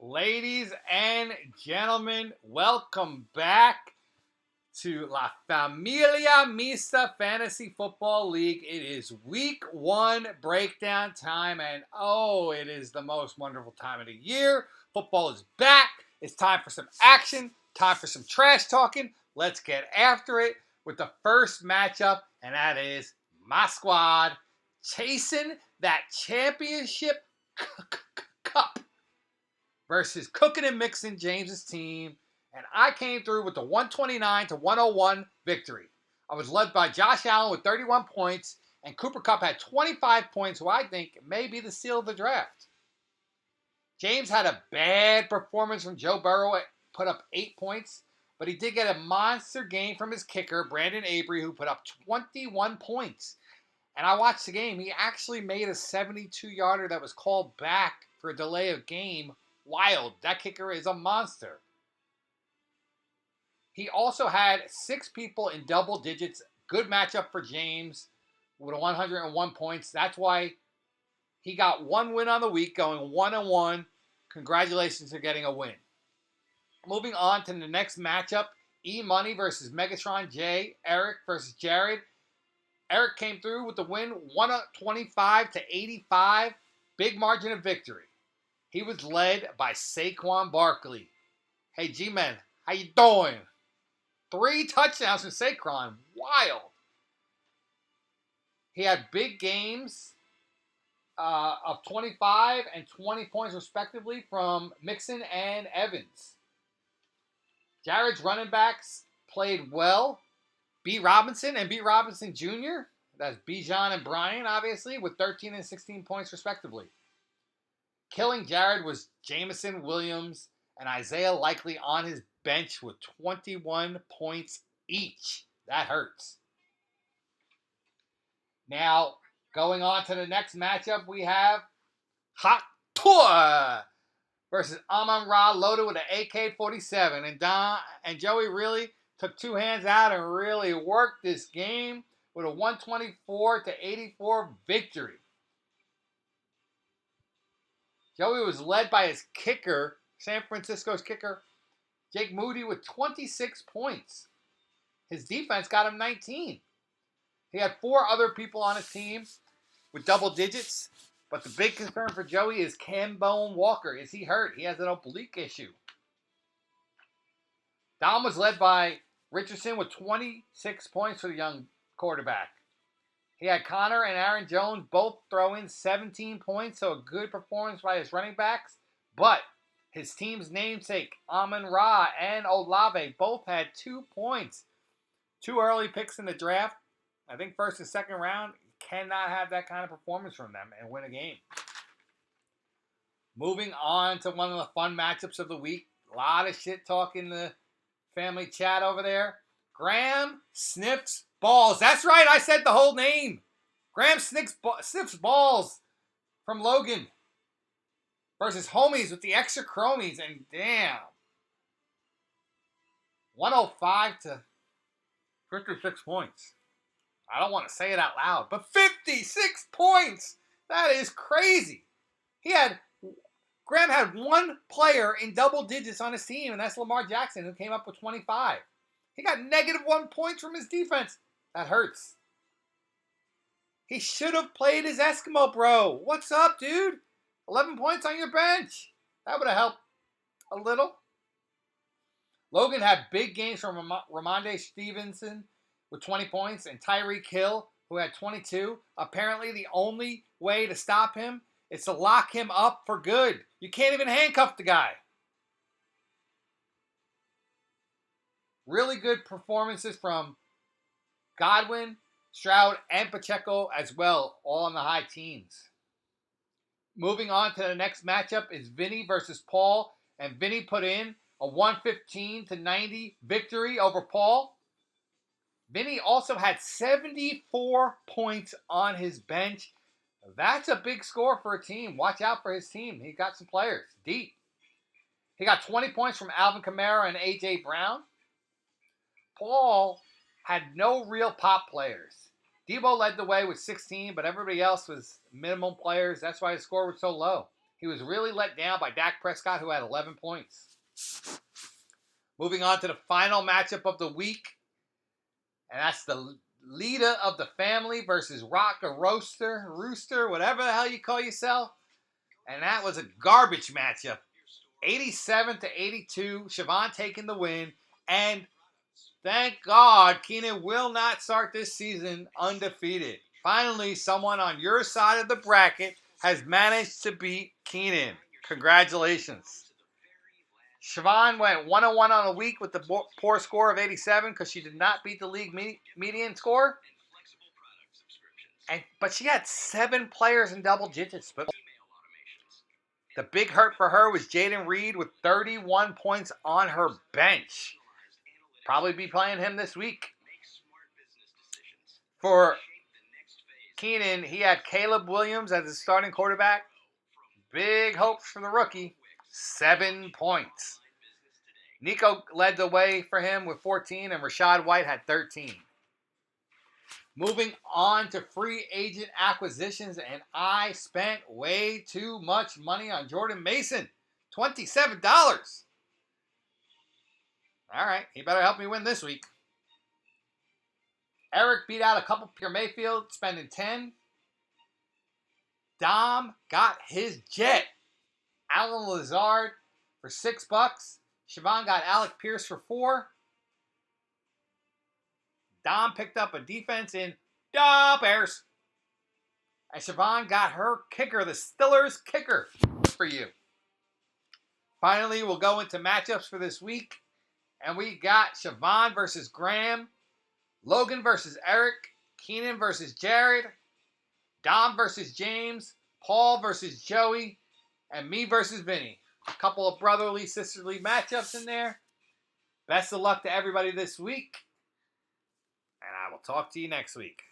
Ladies and gentlemen, welcome back to La Familia Mista Fantasy Football League. It is week one breakdown time, and it is the most wonderful time of the year. Football is back. It's time for some action, time for some trash talking. Let's get after it with the first matchup, and that is my squad chasing that championship cup versus cooking and mixing James's team, and I came through with the 129-101 victory. I was led by Josh Allen with 31 points, and Cooper Kupp had 25 points, who I think may be the steal of the draft. James had a bad performance from Joe Burrow, put up 8 points, but he did get a monster game from his kicker, Brandon Avery, who put up 21 points. And I watched the game. He actually made a 72-yarder that was called back for a delay of game. Wild. That kicker is a monster. He also had 6 people in double digits. Good matchup for James with 101 points. That's why he got one win on the week, going 1-1. Congratulations for getting a win. Moving on to the next matchup, E-Money versus Megatron J. Eric versus Jared. Eric came through with the win, 125-85. Big margin of victory. He was led by Saquon Barkley. Hey, G-Man, how you doing? 3 touchdowns from Saquon. Wild. He had big games of 25 and 20 points, respectively, from Mixon and Evans. Jared's running backs played well. B. Robinson and B. Robinson Jr., that's Bijan and Brian, obviously, with 13 and 16 points, respectively. Killing Jared was Jameson Williams and Isaiah Likely on his bench with 21 points each. That hurts. Now, going on to the next matchup, we have Hot Tour versus Amon-Ra, loaded with an AK-47. And Don and Joey really took 2 hands out and really worked this game with a 124-84 victory. Joey was led by his kicker, San Francisco's kicker, Jake Moody, with 26 points. His defense got him 19. He had 4 other people on his team with double digits, but the big concern for Joey is Cambone Walker. Is he hurt? He has an oblique issue. Dom was led by Richardson with 26 points for the young quarterback. He had Connor and Aaron Jones both throw in 17 points, so a good performance by his running backs. But his team's namesake, Amon-Ra and Olave, both had 2 points. 2 early picks in the draft. I think first and second round. You cannot have that kind of performance from them and win a game. Moving on to one of the fun matchups of the week. A lot of shit talk in the family chat over there. Graham sniffs balls. That's right, I said the whole name. Graham sniffs balls from Logan versus Homies with the extra chromies. And damn, 105-56 points. I don't want to say it out loud, but 56 points. That is crazy. Graham had 1 player in double digits on his team, and that's Lamar Jackson, who came up with 25. He got -1 points from his defense. That hurts. He should have played his Eskimo bro. What's up, dude? 11 points on your bench. That would have helped a little. Logan had big games from Ramondre Stevenson with 20 points and Tyreek Hill, who had 22. Apparently, the only way to stop him is to lock him up for good. You can't even handcuff the guy. Really good performances from Godwin, Stroud, and Pacheco as well, all in the high teens. Moving on to the next matchup is Vinny versus Paul, and Vinny put in a 115-90 victory over Paul. Vinny also had 74 points on his bench. That's a big score for a team. Watch out for his team. He got some players deep. He got 20 points from Alvin Kamara and A.J. Brown. Paul had no real pop players. Debo led the way with 16, but everybody else was minimum players. That's why his score was so low. He was really let down by Dak Prescott, who had 11 points. Moving on to the final matchup of the week, and that's the leader of the family versus Rooster, whatever the hell you call yourself. And that was a garbage matchup. 87-82, Siobhan taking the win. And thank God, Keenan will not start this season undefeated. Finally, someone on your side of the bracket has managed to beat Keenan. Congratulations. Siobhan went 1-1 on the week with the poor score of 87 because she did not beat the league median score. But she had 7 players in double digits. But the big hurt for her was Jaden Reed with 31 points on her bench. Probably be playing him this week. For Keenan, he had Caleb Williams as his starting quarterback. Big hopes for the rookie. 7 points. Nico led the way for him with 14, and Rashad White had 13. Moving on to free agent acquisitions, and I spent way too much money on Jordan Mason. $27. All right, he better help me win this week. Eric beat out a couple Pierre Mayfield, spending 10. Dom got his jet. Alan Lazard for $6. Siobhan got Alec Pierce for 4. Dom picked up a defense in the Bears. And Siobhan got her kicker, the Steelers kicker, for you. Finally, we'll go into matchups for this week. And we got Siobhan versus Graham, Logan versus Eric, Keenan versus Jared, Dom versus James, Paul versus Joey, and me versus Vinny. A couple of brotherly, sisterly matchups in there. Best of luck to everybody this week. And I will talk to you next week.